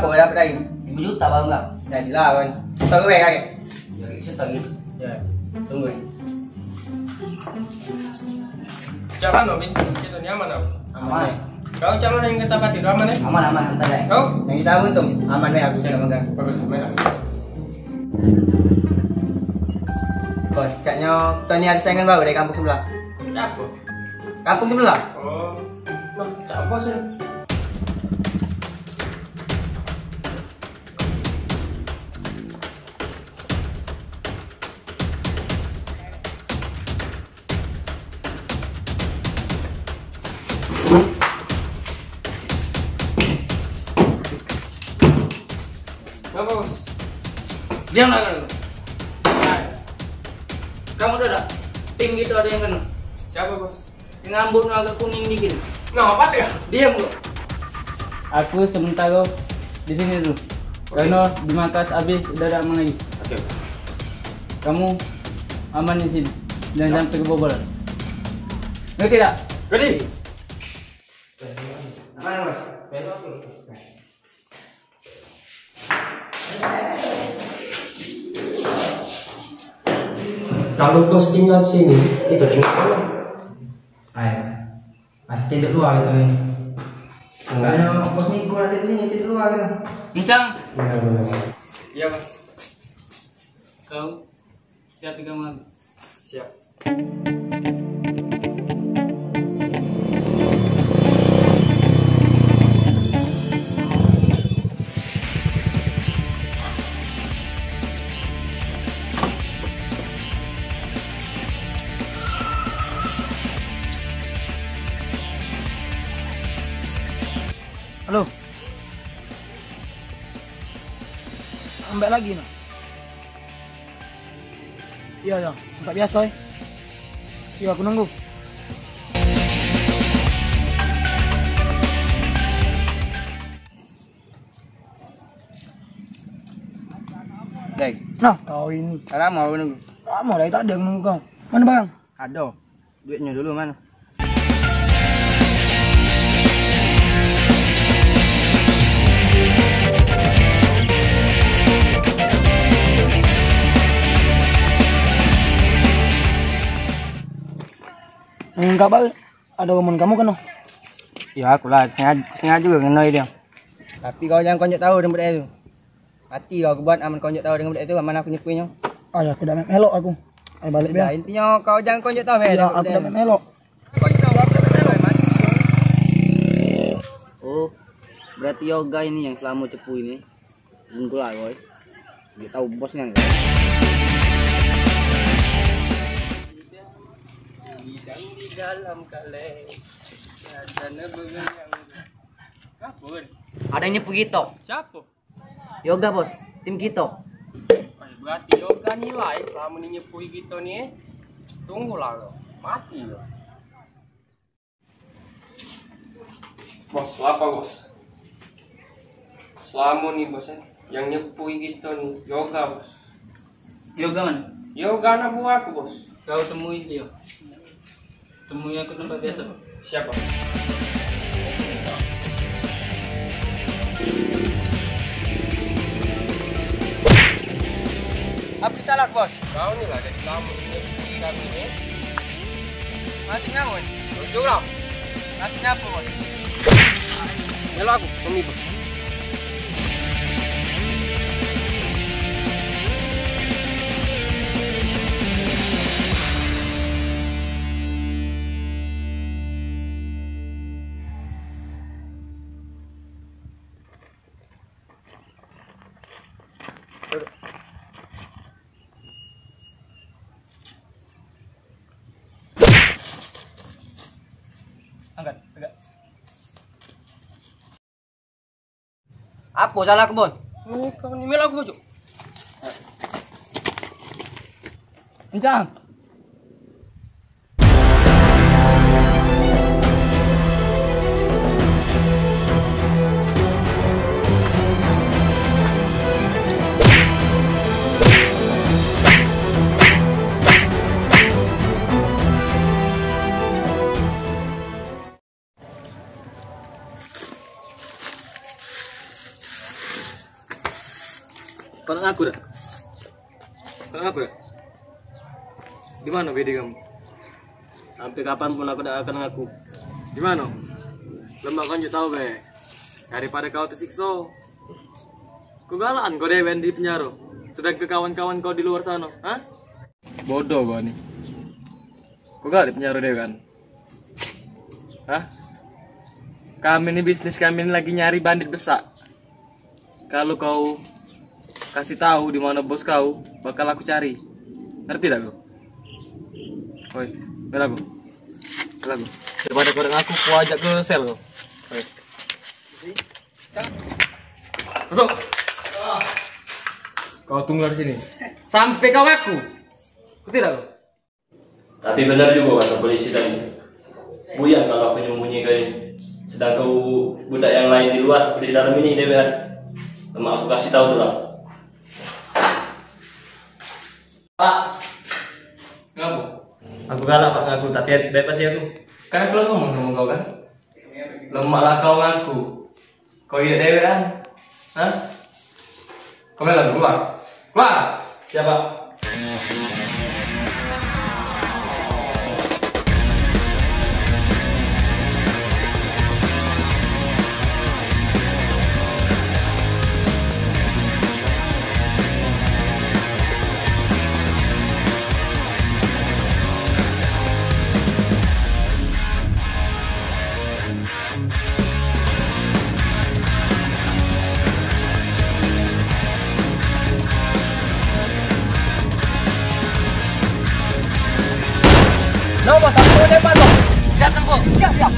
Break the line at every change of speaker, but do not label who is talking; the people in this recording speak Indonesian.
berapa dapat lagi?
5 juta bang enggak?
Jadilah kan. Setor gue kakek.
Ya setor gitu.
Ya, tunggu.
Jangan dong, kita ini aman dong.
Aman.
Kau jangan yang kita pati aman ya?
Aman santai ya.
Kau?
Yang kita untung aman nih aku sudah megang.
Bagus, main.
Bos, kayaknya kita ini ada saingan baru dari kampung sebelah.
Siapa?
Kampung sebelah?
Oh, nah, siapa sih? Apa bos?
Diam lah kan. Kamu udah ada tim gitu ada yang kena.
Siapa bos?
Ngambut agak kuning dikit.
Ngapa ya?
Diam kok. Aku sementara di sini dulu. Karena di markas habis udah ada aman lagi.
Oke.
Kamu aman di sini. Jangan sampai kebobolan. Ngerti tidak?
Ready?
Aman bos.
Kalau bos tinggal sini, kita tinggal mana?
Ayo, masih tidur luar itu ini. Karena bos Miko nanti di sini tidur luar gitu.
Bincang.
Benar. Iya bos.
Kau siap pegang lagi.
Siap.
Halo. Ambek lagi no. Iya, tempat biasa ya. Iya, aku nunggu.
Guys,
Nah, kau ini.
lama aku nunggu.
Lama dah tak ada yang nunggu kau. Mana bang?
Ada. Duitnya dulu mana?
Enggak bang. Ada omongan kamu kan no?
Ya aku lah, sengaja juga ngenoi dia. Tapi kau jangan konjak tahu dengan budak itu. Hati kau buat aman konjak tahu dengan budak itu, mana aku nyepuinya.
Ah ya, aku dah melok aku. Ayo balik
Ya,
biar.
intinya kau jangan konjak tahu
Ya, aku dah melok.
Konjak tahu aku dah melok mati.
Oh, berarti yoga ini yang selama cepu ini. Tunggu lah boy. Dia tahu bosnya enggak?
Di dalam kaleng ada nebengan yang kapun.
Ada yang nyepu gitu.
Siapa?
Yoga bos, tim kita.
Berarti yoga nilai selama ini nyepui gitu nih. Tunggulah lo, mati lo. Bos, apa bos? Selama nih bos yang nyepui gitu nih, yoga bos.
Yoga mana?
Yoga anak buahku bos.
Kau temui dia. Temui aku tempat biasa.
Siapa?
Apa salah bos?
Kau nih lah dari selama ini nyepui kami nih.
Masih ngamun.
Tunjuk lah.
Masih nyapu bos.
Melo aku, Tommy bos.
Angkat, tegak. Apa salah aku bos?
Kau nih melo aku bos.
Bincang.
ngaku dah. Kau ngaku dah. Di mana bedi kamu?
Sampai kapanpun aku tidak akan ngaku.
Di mana? Lembak kau tahu be. Daripada kau tersiksa. Kau galaan kau dewen di penjara. Sedang ke kawan-kawan kau di luar sana, hah? Bodoh kau nih. Kau gak di penjara deh kan? Hah? Kami ini bisnis kami ini lagi nyari bandit besar. Kalau kau kasih tahu di mana bos kau, bakal aku cari. Ngerti tak kau? Oi, bela aku. Bela aku. Daripada kau dengan aku ajak ke sel kau. Oi. Masuk. Kau tunggu di sini. Sampai kau ngaku. Ngerti tak kau?
Tapi benar juga kata polisi tadi. Buyang kalau aku nyembunyi kayak sedang kau budak yang lain di luar di dalam ini dewan. Lama aku kasih tahu tuh lah. Pak,
Ngaku.
aku galak pak ngaku tapi bebas ya aku.
Kan aku ngomong sama kau kan. Lemaklah kau ngaku. Kau iya dewe kan? Hah? Kau bilang keluar. Keluar.
Siapa?
No, bos, aku mau depan, bos. Siap, tempo. Siap.